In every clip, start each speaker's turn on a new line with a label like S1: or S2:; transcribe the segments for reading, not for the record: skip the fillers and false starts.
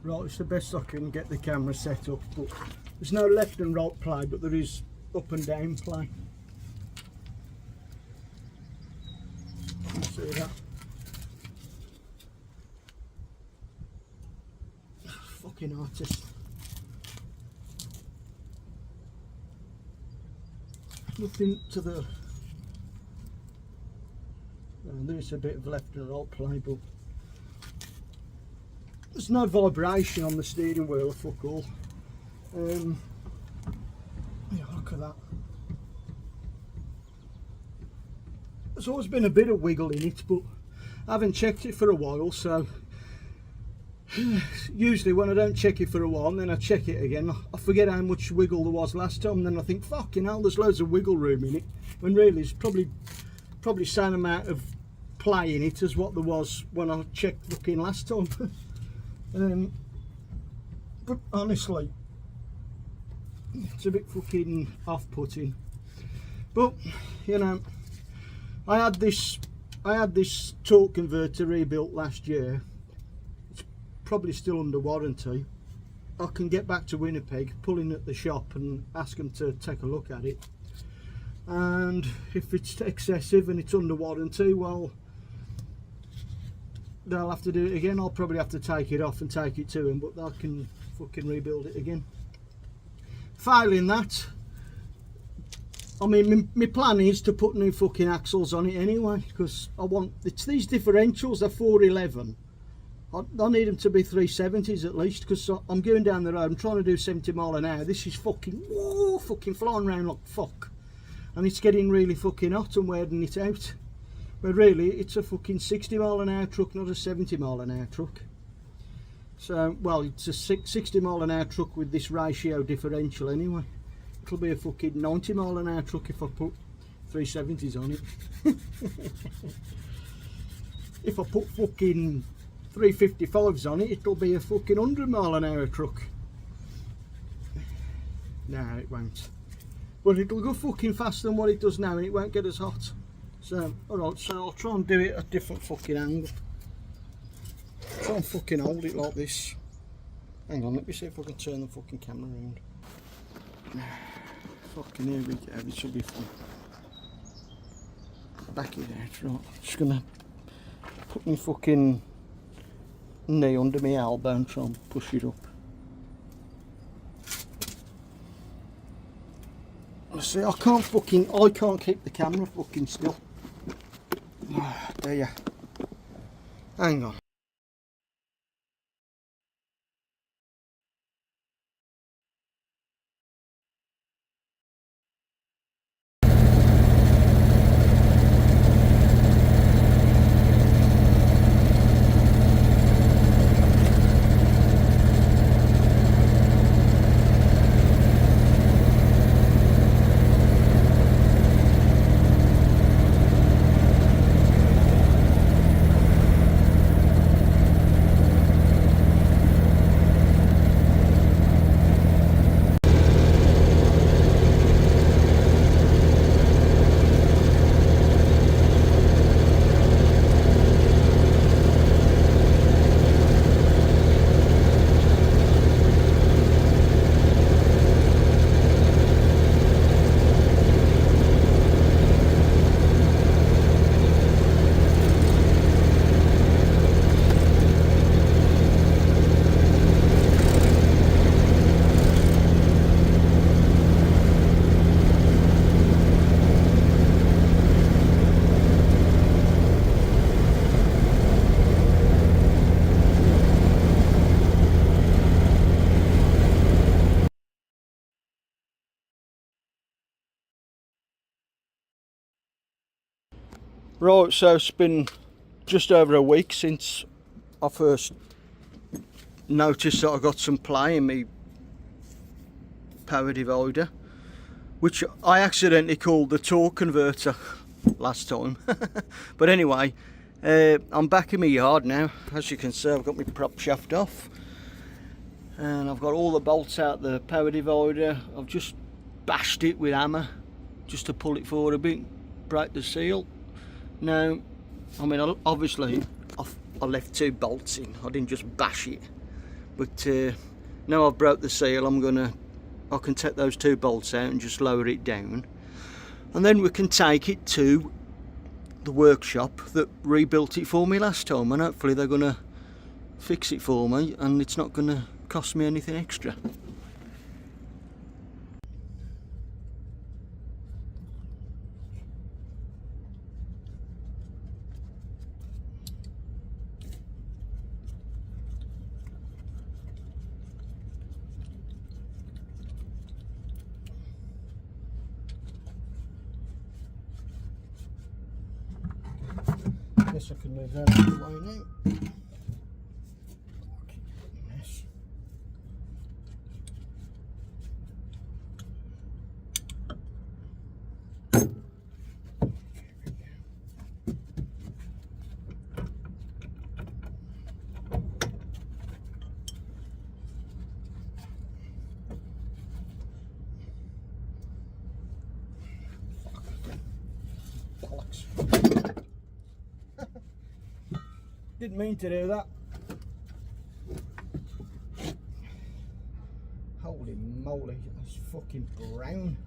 S1: Right, it's the best I can get the camera set up, but there's no left and right play, but there is up and down play. You see that? Fucking artist. Nothing to the... there is a bit of left and right play, but there's no vibration on the steering wheel, fuck all. Yeah, look at that. There's always been a bit of wiggle in it, but I haven't checked it for a while, so usually when I don't check it for a while and then I check it again, I forget how much wiggle there was last time, and then I think, fucking hell, there's loads of wiggle room in it, when really it's probably same amount of play in it as what there was when I checked fucking last time. But honestly, it's a bit fucking off-putting. But you know, I had this torque converter rebuilt last year. It's probably still under warranty. I can get back to Winnipeg, pull in at the shop and ask them to take a look at it. And if it's excessive and it's under warranty, well, they'll have to do it again. I'll probably have to take it off and take it to them, but I can fucking rebuild it again. Failing that, I mean, my plan is to put new fucking axles on it anyway, because it's these differentials, they're 411. I need them to be 370s at least, because I'm going down the road, I'm trying to do 70 mile an hour. This is fucking, whoa, fucking flying around like fuck. And it's getting really fucking hot and wearing it out. But really, it's a fucking 60 mile an hour truck, not a 70 mile an hour truck. So, well, it's a 60 mile an hour truck with this ratio differential anyway. It'll be a fucking 90 mile an hour truck if I put 370s on it. If I put fucking 355s on it, it'll be a fucking 100 mile an hour truck. No, it won't. But it'll go fucking faster than what it does now, and it won't get as hot. So, alright, so I'll try and do it at a different fucking angle. Try and fucking hold it like this. Hang on, let me see if I can turn the fucking camera around. Fucking here we go, this should be fun. Back it out, right. Just gonna put my fucking knee under my elbow and try and push it up. See, I can't keep the camera fucking still. There you. Hang on. Right, so it's been just over a week since I first noticed that I got some play in my power divider, which I accidentally called the torque converter last time. But anyway, I'm back in my yard now. As you can see, I've got my prop shaft off and I've got all the bolts out the power divider. I've just bashed it with hammer just to pull it forward a bit, break the seal. Now, I mean, obviously I left 2 bolts in, I didn't just bash it, but now I've broke the seal, I can take those 2 bolts out and just lower it down, and then we can take it to the workshop that rebuilt it for me last time, and hopefully they're gonna fix it for me and it's not gonna cost me anything extra. Guess I can move that out of the way now. Mess. Bollocks. Didn't mean to do that. Holy moly, that's fucking brown.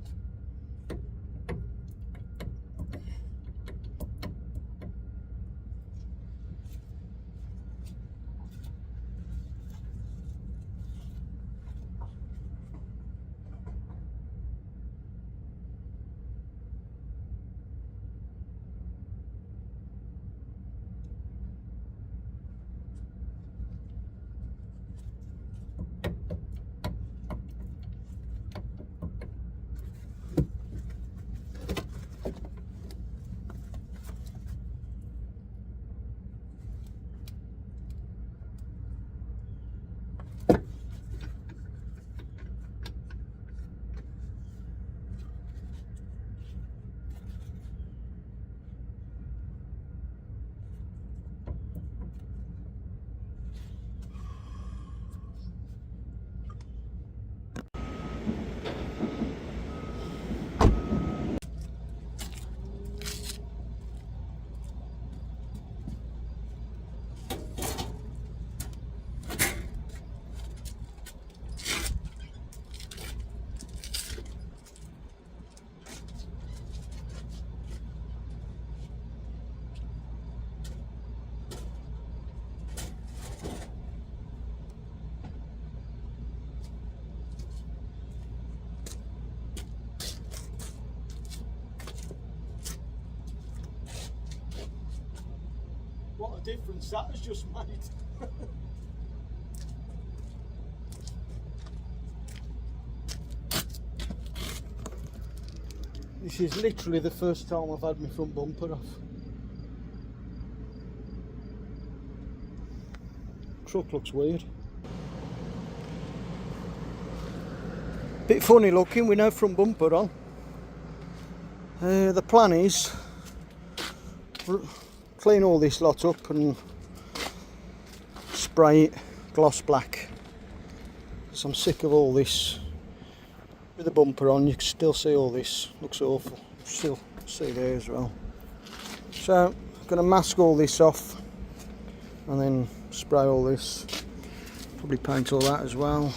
S1: What a difference that has just made. This is literally the first time I've had my front bumper off. Truck looks weird. Bit funny looking with no front bumper on. The plan is clean all this lot up and spray it gloss black. So I'm sick of all this. With the bumper on, you can still see all this. Looks awful. Still see there as well. So I'm going to mask all this off and then spray all this. Probably paint all that as well.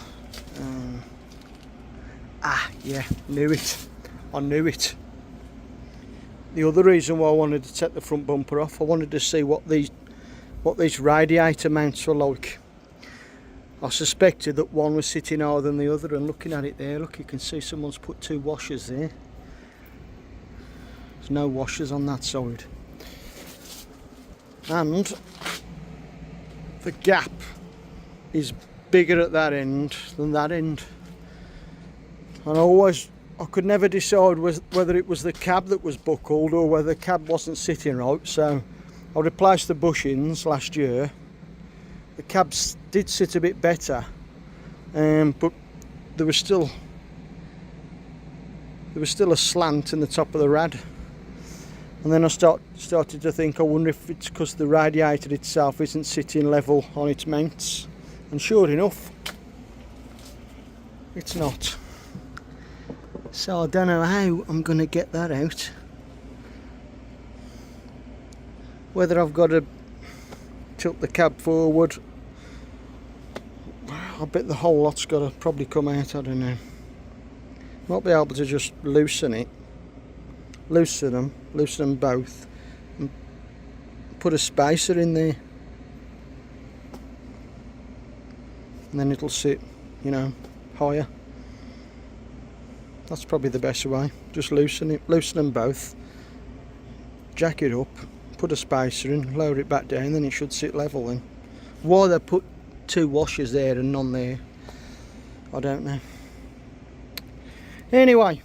S1: Yeah, knew it. I knew it. The other reason why I wanted to take the front bumper off, I wanted to see what these radiator mounts were like. I suspected that one was sitting higher than the other, and looking at it there, look, you can see someone's put 2 washers there. There's no washers on that side. And the gap is bigger at that end than that end. And I could never decide whether it was the cab that was buckled or whether the cab wasn't sitting right. So I replaced the bushings last year. The cabs did sit a bit better, but there was still a slant in the top of the rad. And then I started to think, I wonder if it's because the radiator itself isn't sitting level on its mounts. And sure enough, it's not. So I don't know how I'm going to get that out. Whether I've got to tilt the cab forward, I bet the whole lot's got to probably come out, I don't know. Might be able to just loosen it, loosen them both, and put a spacer in there, and then it'll sit, you know, higher. That's probably the best way. Just loosen them both, jack it up, put a spacer in, lower it back down, then it should sit level then. Why they put two washers there and none there, I don't know. Anyway,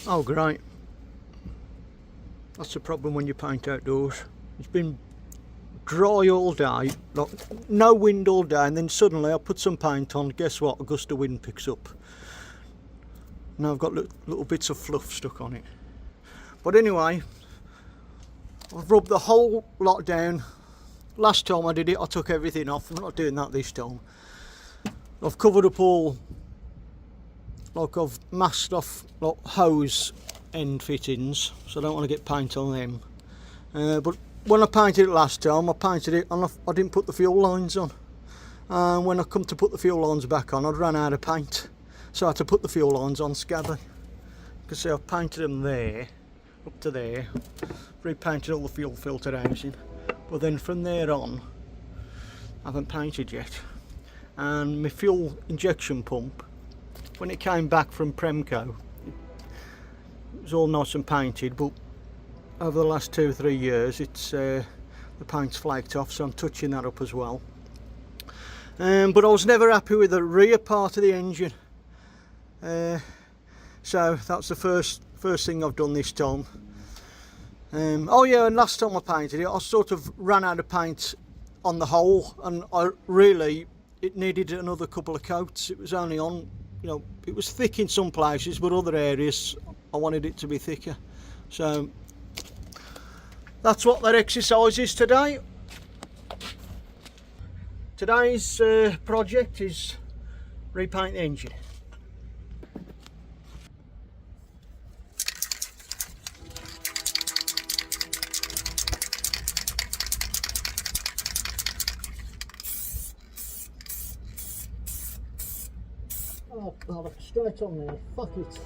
S1: oh great, that's the problem when you paint outdoors. It's been dry all day, like no wind all day, and then suddenly I put some paint on, guess what, a gust of wind picks up. Now I've got little bits of fluff stuck on it. But anyway, I've rubbed the whole lot down. Last time I did it I took everything off. I'm not doing that this time. I've covered up all, like I've masked off like hose end fittings, so I don't want to get paint on them. But when I painted it last time, I painted it and I didn't put the fuel lines on. And when I come to put the fuel lines back on, I'd run out of paint. So I had to put the fuel lines on scabby. You can see I've painted them there, up to there. Repainted all the fuel filter housing. But then from there on, I haven't painted yet. And my fuel injection pump, when it came back from Premco, it was all nice and painted, but over the last 2 or 3 years it's the paint's flaked off, so I'm touching that up as well. But I was never happy with the rear part of the engine, so that's the first thing I've done this time. Oh yeah, and last time I painted it I sort of ran out of paint on the hole, and it needed another couple of coats. It was only on, you know, it was thick in some places, but other areas I wanted it to be thicker. So that's what that exercise is today. Today's project is repaint the engine. Oh, God, straight on there, fuck it.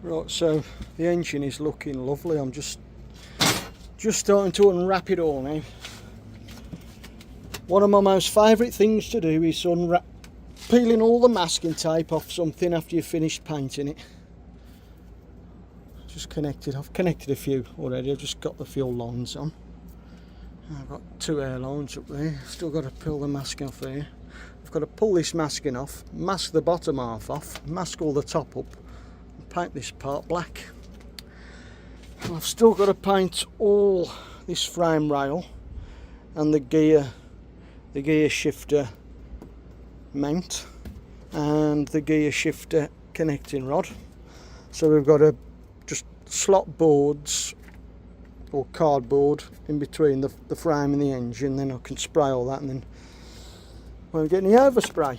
S1: Right, so the engine is looking lovely. I'm just starting to unwrap it all now. One of my most favourite things to do is peeling all the masking tape off something after you've finished painting it. I've connected a few already. I've just got the fuel lines on. I've got 2 air lines up there. Still got to peel the masking off there. I've got to pull this masking off, mask the bottom half off, mask all the top up, paint this part black. And I've still got to paint all this frame rail and the gear shifter mount and the gear shifter connecting rod. So we've got to just slot boards or cardboard in between the frame and the engine, then I can spray all that, and then won't get any overspray.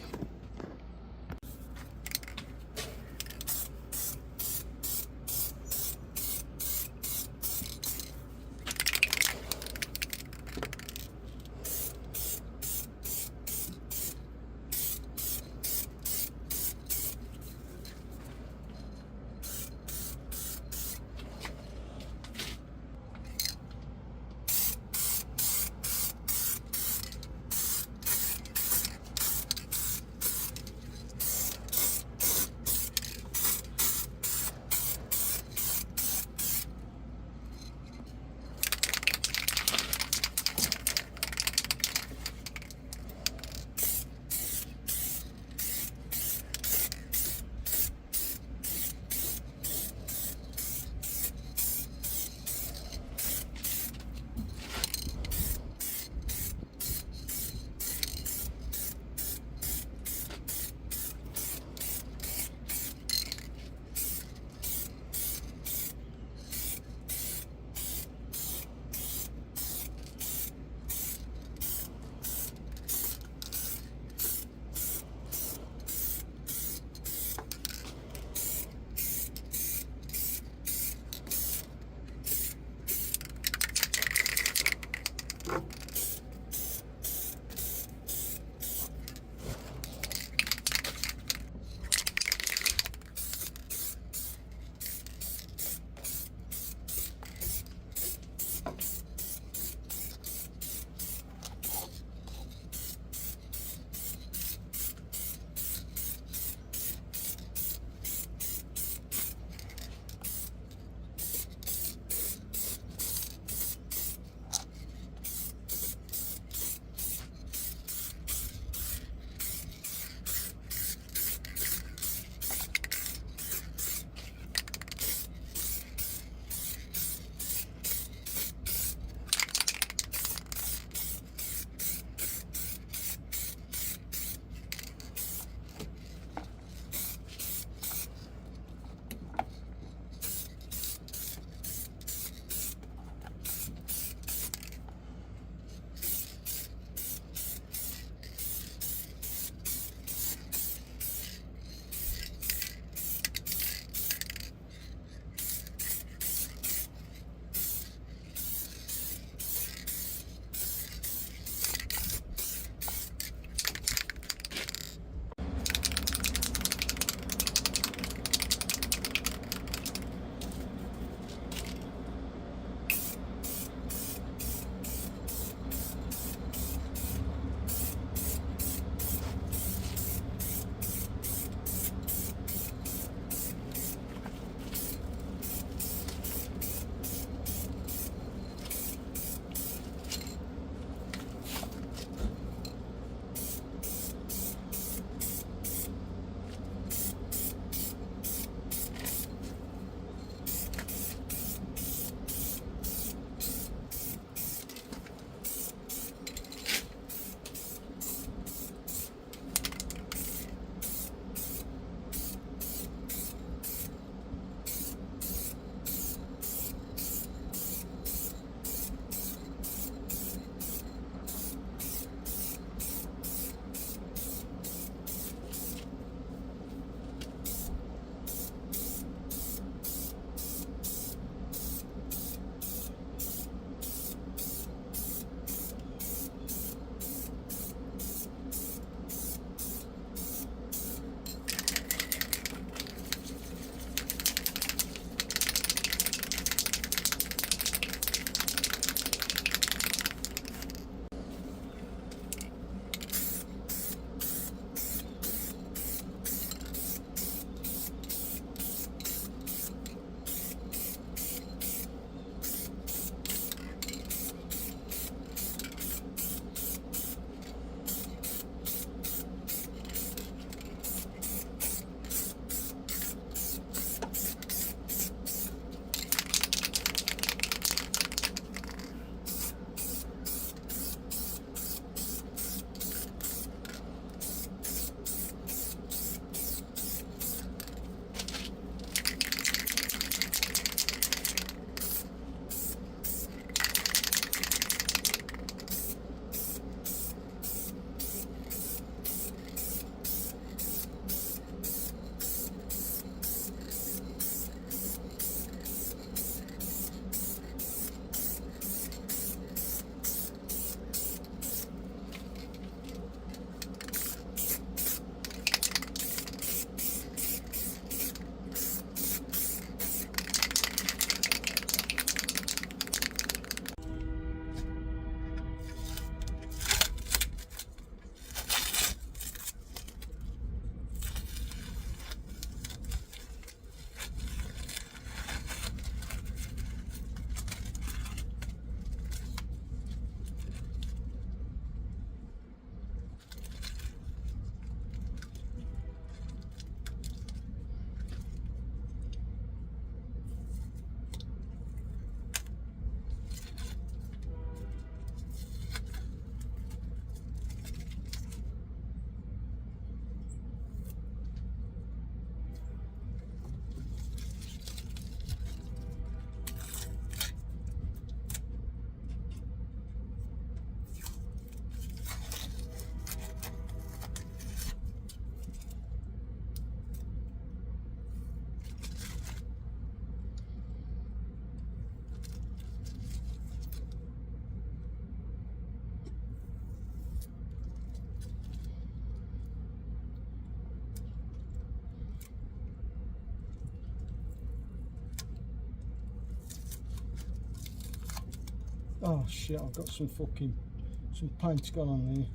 S1: Oh shit, I've got some paint gone on there.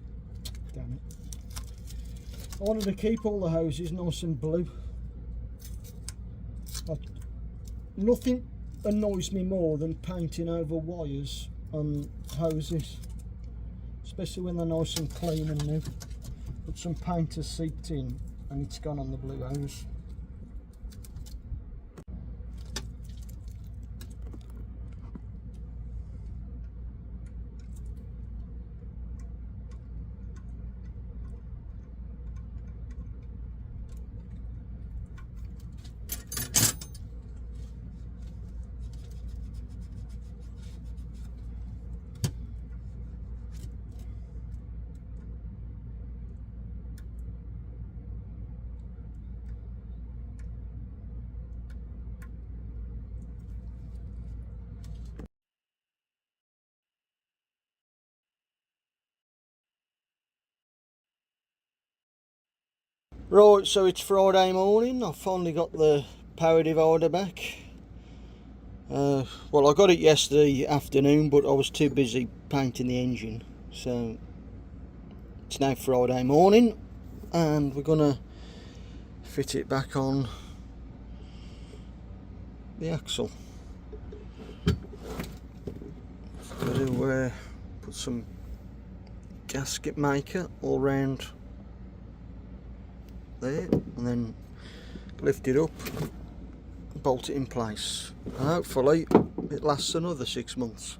S1: Damn it. I wanted to keep all the hoses nice and blue. Nothing annoys me more than painting over wires on hoses, especially when they're nice and clean and new. But some paint has seeped in and it's gone on the blue hose. Right, so it's Friday morning. I've finally got the power divider back. Well, I got it yesterday afternoon, but I was too busy painting the engine. So it's now Friday morning, and we're gonna fit it back on the axle. Got to put some gasket maker all round there, and then lift it up, bolt it in place, and hopefully it lasts another 6 months.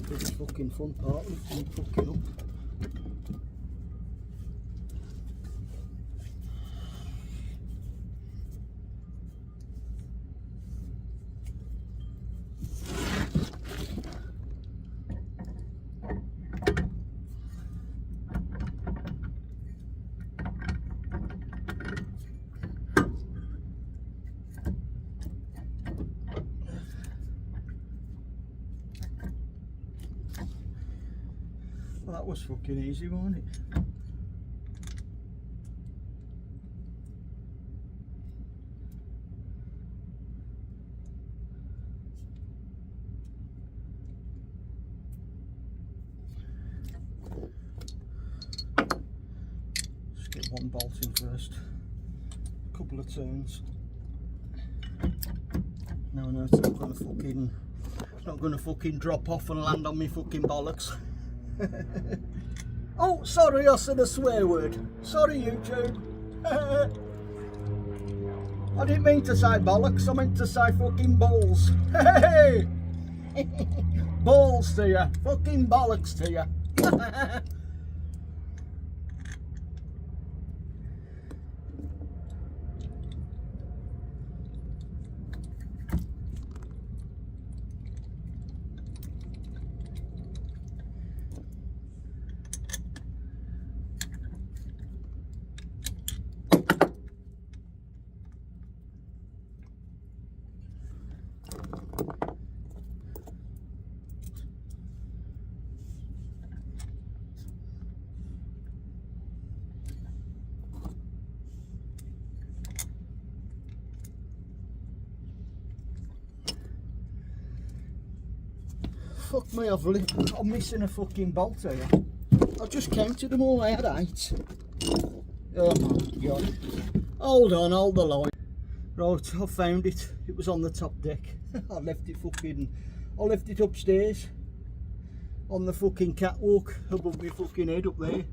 S1: This is the fucking fun part, lifting it fucking up. Well, that was fucking easy, wasn't it? Just get one bolt in first. A couple of turns. Now I know it's not gonna fucking drop off and land on me fucking bollocks. Oh, sorry, I said a swear word. Sorry, YouTube. I didn't mean to say bollocks, I meant to say fucking balls. Hey! Balls to you. Fucking bollocks to you. Fuck me, I'm missing a fucking bolt here. I just counted them all, I had 8. Oh my god. Hold on, hold the line. Right, I found it. It was on the top deck. I left it upstairs on the fucking catwalk above my fucking head up there.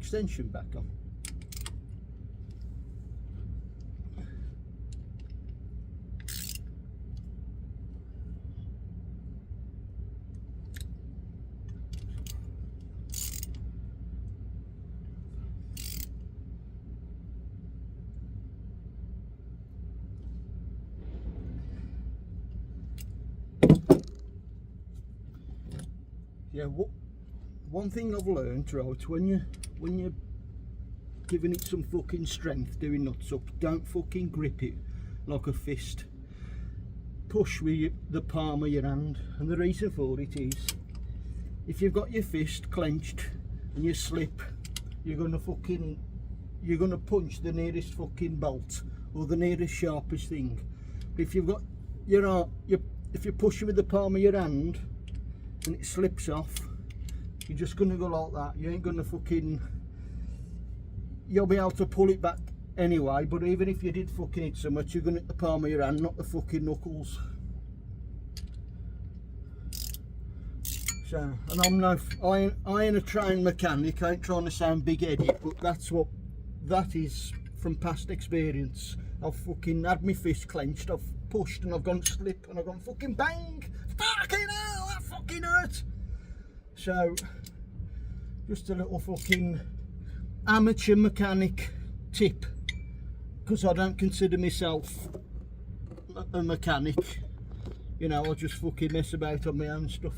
S1: extension back on. Yeah, one thing I've learned, right, when you're giving it some fucking strength, doing nuts up, don't fucking grip it like a fist. Push with the palm of your hand, and the reason for it is, if you've got your fist clenched and you slip, you're gonna punch the nearest fucking bolt or the nearest sharpest thing. If you've got if you push it with the palm of your hand and it slips off, you're just gonna go like that. You ain't gonna you'll be able to pull it back anyway, but even if you did fucking hit so much, you're gonna hit the palm of your hand, not the fucking knuckles. So, and I ain't a trained mechanic, I ain't trying to sound big-headed, but that is from past experience. I've fucking had my fist clenched, I've pushed and I've gone slip and I've gone fucking bang! Fucking hell, that fucking hurt! So, just a little fucking amateur mechanic tip, because I don't consider myself a mechanic, you know, I just fucking mess about on my own stuff.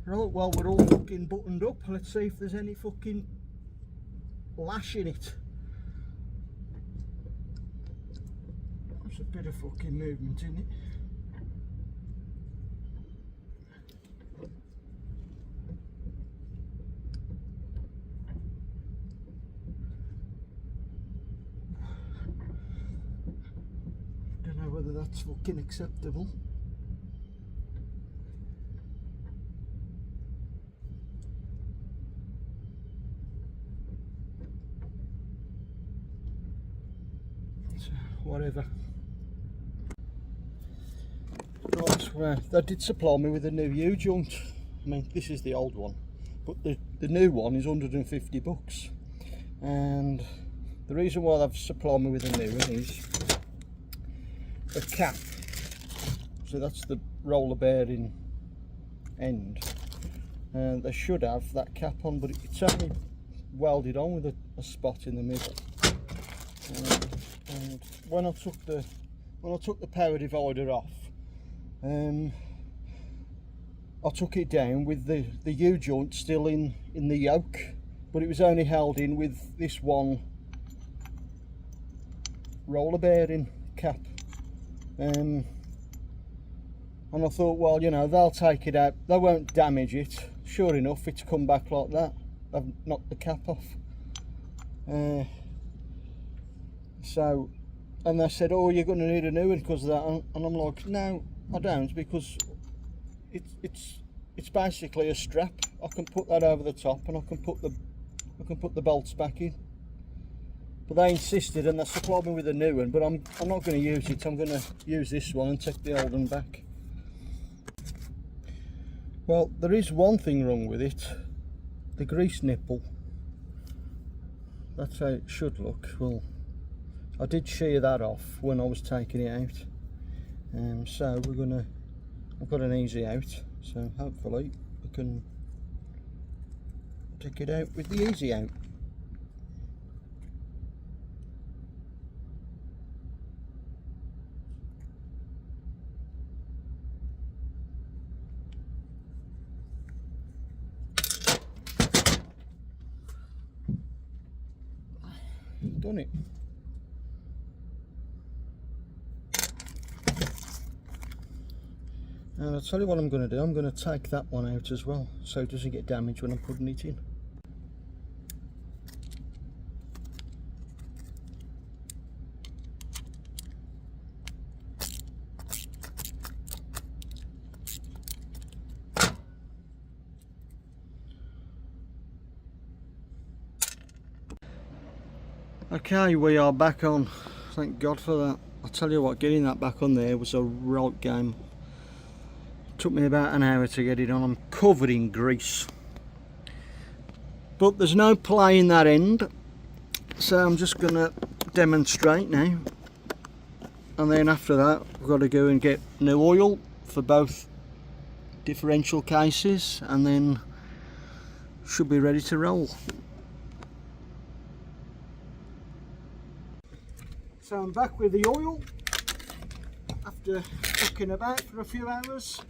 S1: Right, well, we're all fucking buttoned up. Let's see if there's any fucking lash in it. There's a bit of fucking movement in it. Don't know whether that's fucking acceptable. Whatever. Right, well, they did supply me with a new U-joint. I mean, this is the old one, but the new one is 150 bucks. And the reason why they've supplied me with a new one is a cap. So that's the roller bearing end. And they should have that cap on, but it's only welded on with a spot in the middle. And when I took the power divider off, I took it down with the U-joint still in the yoke, but it was only held in with this one roller bearing cap. And I thought, well, you know, they'll take it out, they won't damage it. Sure enough, it's come back like that. I've knocked the cap off. So, and they said, oh, you're going to need a new one because of that, and I'm like, no, I don't, because it's basically a strap. I can put that over the top, and I can put the bolts back in. But they insisted, and they supplied me with a new one. But I'm not going to use it. I'm going to use this one and take the old one back. Well, there is one thing wrong with it: the grease nipple. That's how it should look. Well, I did shear that off when I was taking it out, so I've got an easy out, so hopefully I can take it out with the easy out. Done it. And I'll tell you what I'm going to do, I'm going to take that one out as well, so it doesn't get damaged when I'm putting it in. Okay, we are back on. Thank God for that. I'll tell you what, getting that back on there was a right game. Took me about an hour to get it on. I'm covered in grease. But there's no play in that end, so I'm just going to demonstrate now. And then after that, we've got to go and get new oil for both differential cases, and then should be ready to roll. So I'm back with the oil after fucking about for a few hours.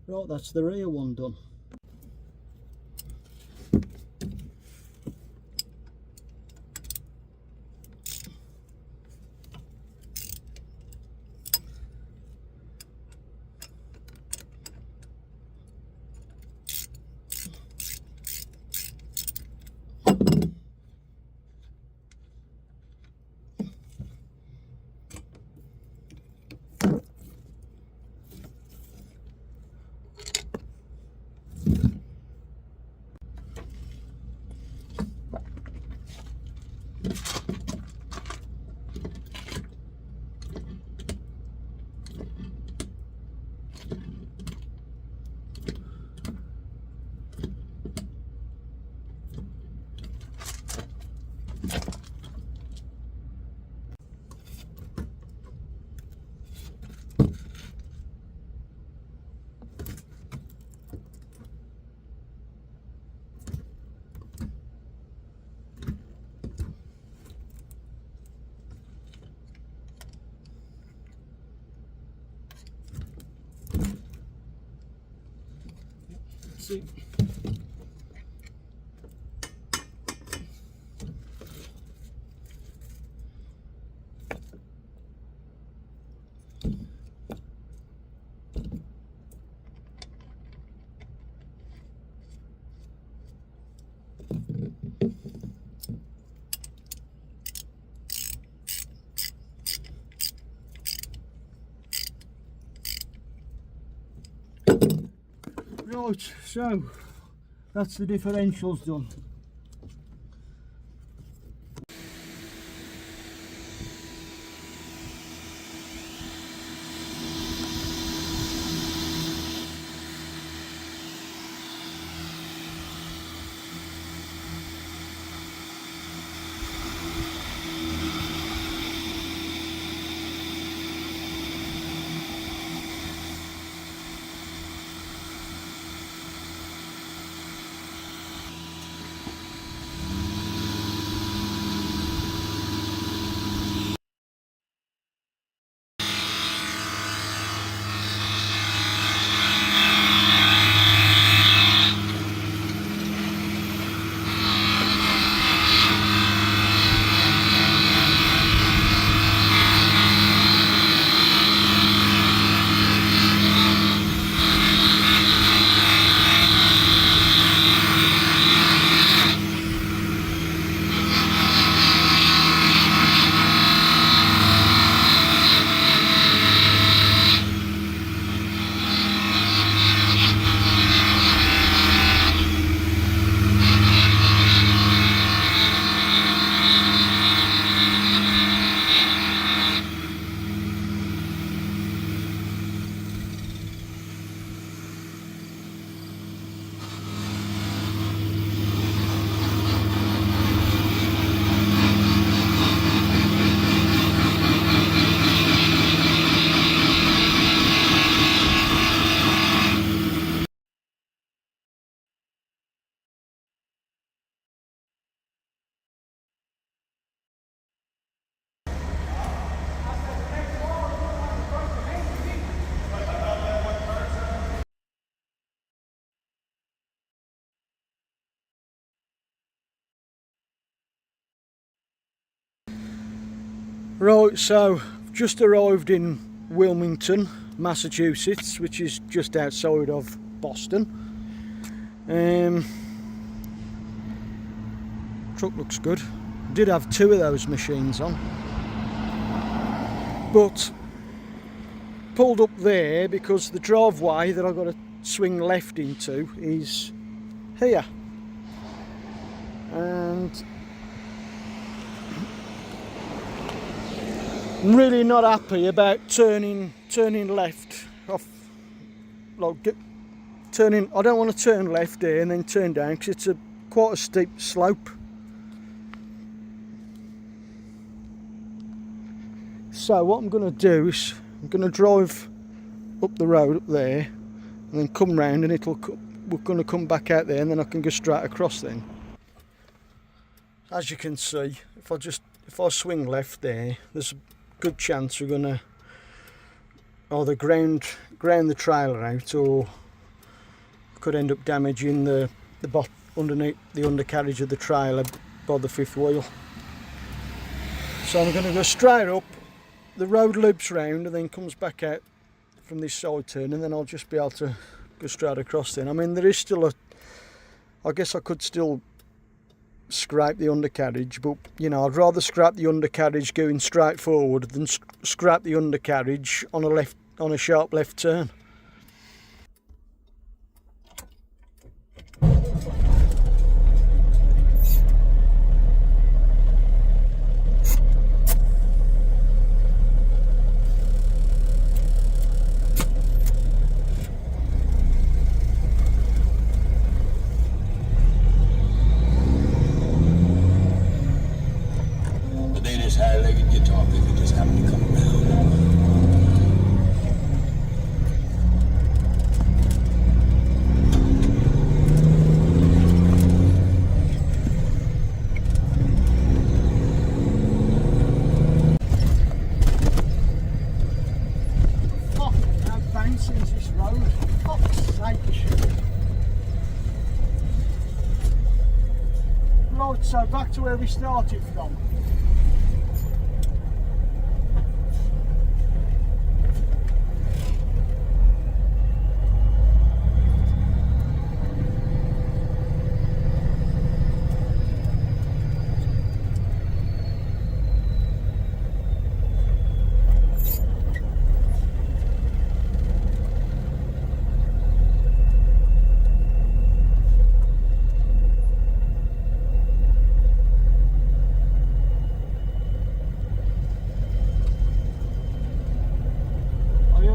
S1: Right, that's the rear one done. that's it. Right, so that's the differentials done. Right, so just arrived in Wilmington, Massachusetts, which is just outside of Boston. Truck looks good. Did have two of those machines on, but pulled up there because the driveway that I've got to swing left into is here, and I'm really not happy about turning left off, like turning. I don't want to turn left here and then turn down because it's quite a steep slope. So what I'm going to do is I'm going to drive up the road up there and then come round, and we're going to come back out there, and then I can go straight across then. As you can see, if I swing left there, there's a good chance we're going to either ground the trailer out, or could end up damaging the underneath the undercarriage of the trailer by the fifth wheel. So I'm going to go straight up. The road loops round and then comes back out from this side turn, and then I'll just be able to go straight across then. I mean, there is still I guess I could still scrape the undercarriage, but you know, I'd rather scrap the undercarriage going straight forward than scrap the undercarriage on a sharp left turn. Right, so back to where we started from.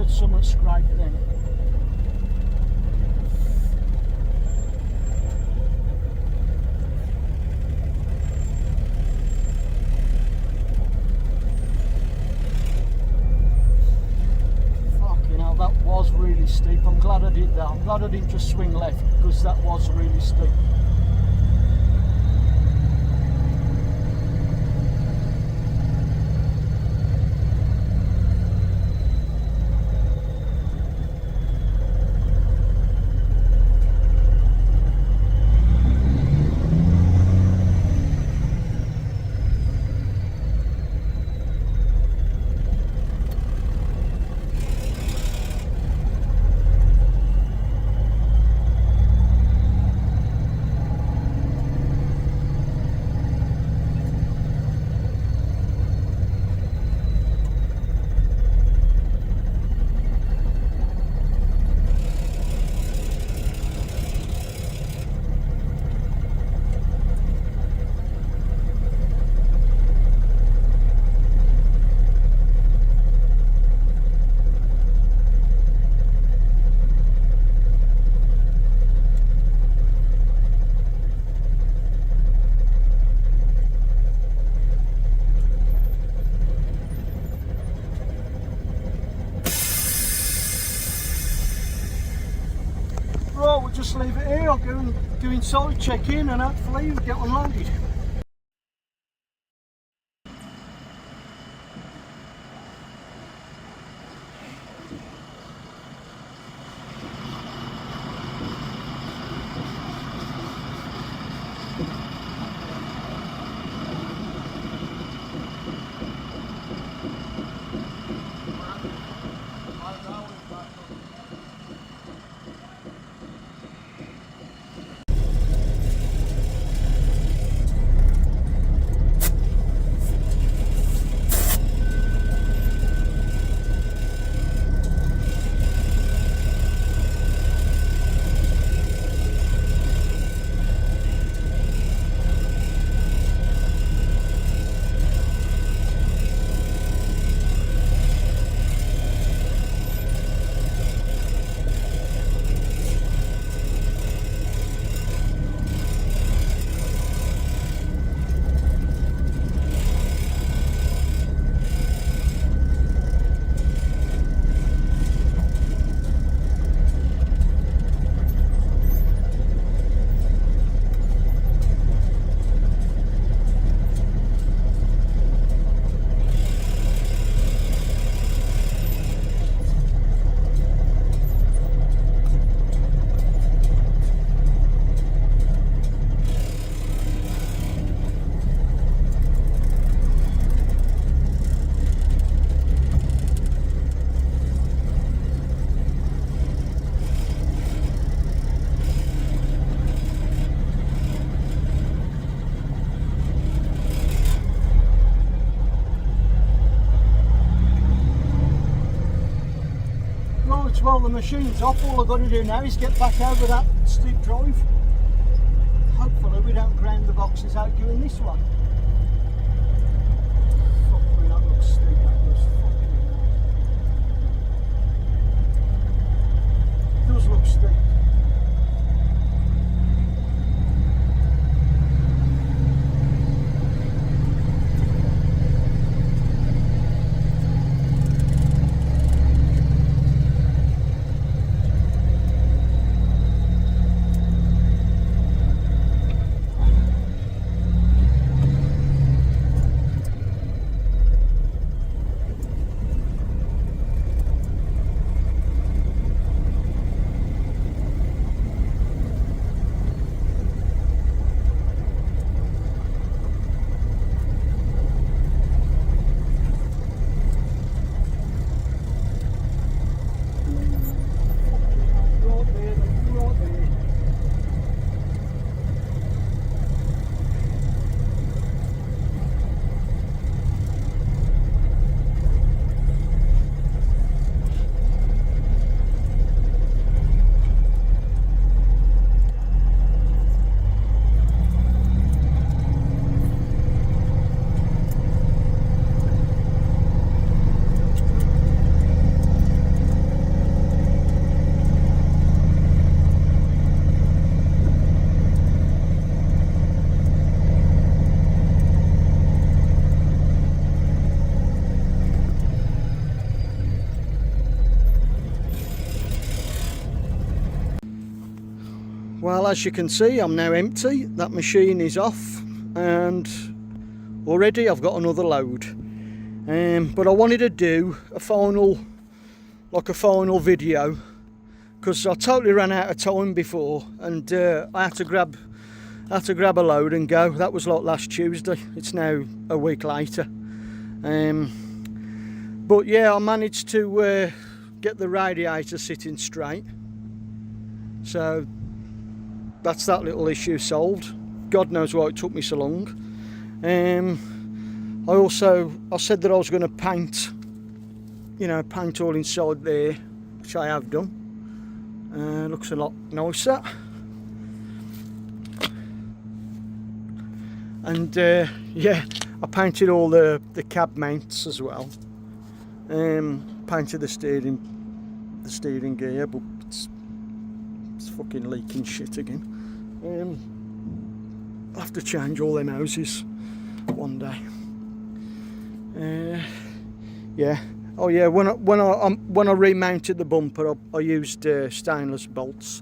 S1: Somewhat scrape then. Fucking hell, that was really steep. I'm glad I did that. I'm glad I didn't just swing left because that was really steep. Right, we'll just leave it here. I'll go and go inside, check in, and hopefully we'll get unloaded. Well, the machine's off. All I've got to do now is get back over that steep drive. Hopefully we don't ground the boxes out doing this one. Fuck me, that looks steep, that does. It does look steep. Well, as you can see, I'm now empty. That machine is off, and already I've got another load. But I wanted to do a final video, because I totally ran out of time before, and I had to grab a load and go. That was like last Tuesday. It's now a week later. But yeah, I managed to get the radiator sitting straight, so that's that little issue solved. God knows why it took me so long. I said that I was going to paint, paint all inside there, which I have done. Looks a lot nicer. And yeah, I painted all the cab mounts as well. Painted the steering gear, but it's fucking leaking shit again. I'll have to change all them hoses one day. Yeah. Oh yeah. When I remounted the bumper, I used stainless bolts,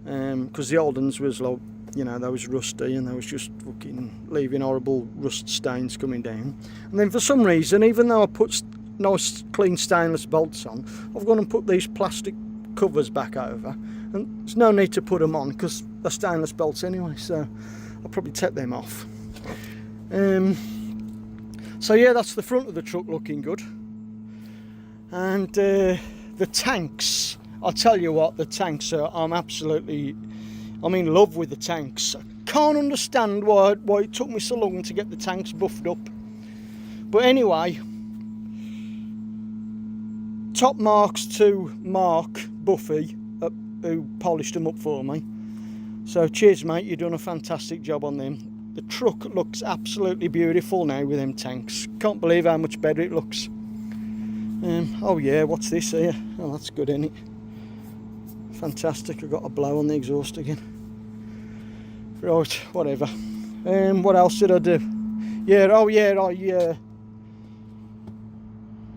S1: because the old ones was like, they was rusty, and they was just fucking leaving horrible rust stains coming down. And then for some reason, even though I put nice clean stainless bolts on, I've gone and put these plastic covers back over, and there's no need to put them on because they're stainless bolts anyway, so I'll probably take them off. So yeah, that's the front of the truck looking good. And the tanks, I'll tell you what, the tanks are, I'm in love with the tanks. I can't understand why it took me so long to get the tanks buffed up. But anyway, top marks to Mark Buffy, who polished them up for me. So cheers mate, you've done a fantastic job on them. The truck looks absolutely beautiful now with them tanks. Can't believe how much better it looks. Oh yeah, what's this here? Oh, that's good, isn't it? Fantastic. I've got a blow on the exhaust again. Right, whatever. What else did I do? Yeah, oh yeah, I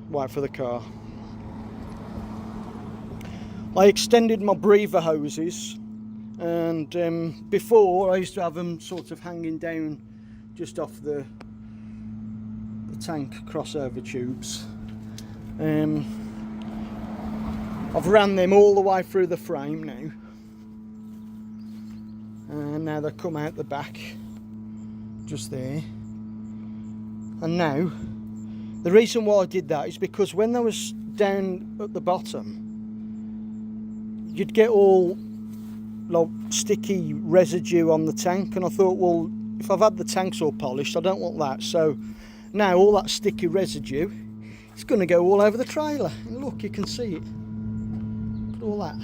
S1: wait for the car. I extended my breather hoses, and before I used to have them sort of hanging down just off the tank crossover tubes. I've ran them all the way through the frame now, and now they come out the back just there. And now the reason why I did that is because when they was down at the bottom, you'd get all like sticky residue on the tank, and I thought, well, if I've had the tanks all polished, I don't want that. So now all that sticky residue, it's going to go all over the trailer, and look, you can see it. Look at all that.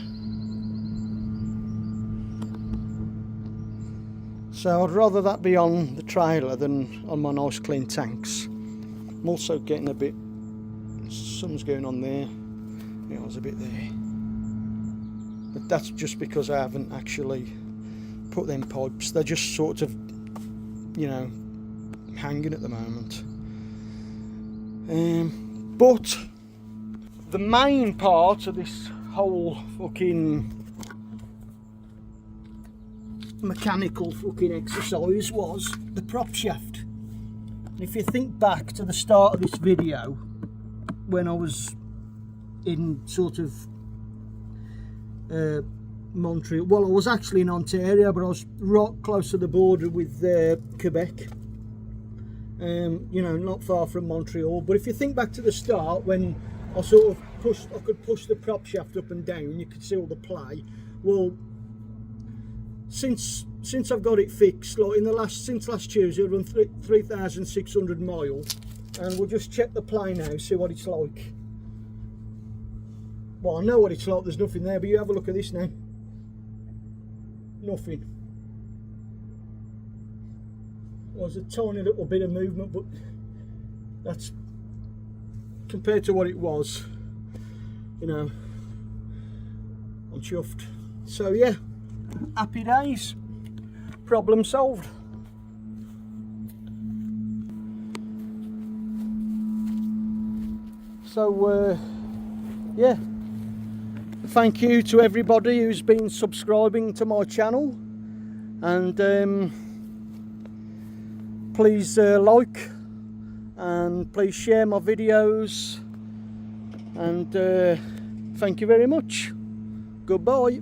S1: So I'd rather that be on the trailer than on my nice clean tanks. I'm also getting a bit, something's going on there. There's a bit there. But that's just because I haven't actually put them pipes. They're just sort of, hanging at the moment. But the main part of this whole fucking mechanical fucking exercise was the prop shaft. And if you think back to the start of this video, when I was in sort of Montreal, well, I was actually in Ontario, but I was right close to the border with Quebec, not far from Montreal. But if you think back to the start, when I sort of I could push the prop shaft up and down, you could see all the play. Well, since I've got it fixed, like since last Tuesday, I've run 3,600 miles, and we'll just check the play now, see what it's like. Well, I know what it's like, there's nothing there, but you have a look at this now. Nothing. Well, there's a tiny little bit of movement, but that's compared to what it was, I'm chuffed. So yeah, happy days, problem solved. So yeah, thank you to everybody who's been subscribing to my channel, and please like and please share my videos, and thank you very much. Goodbye.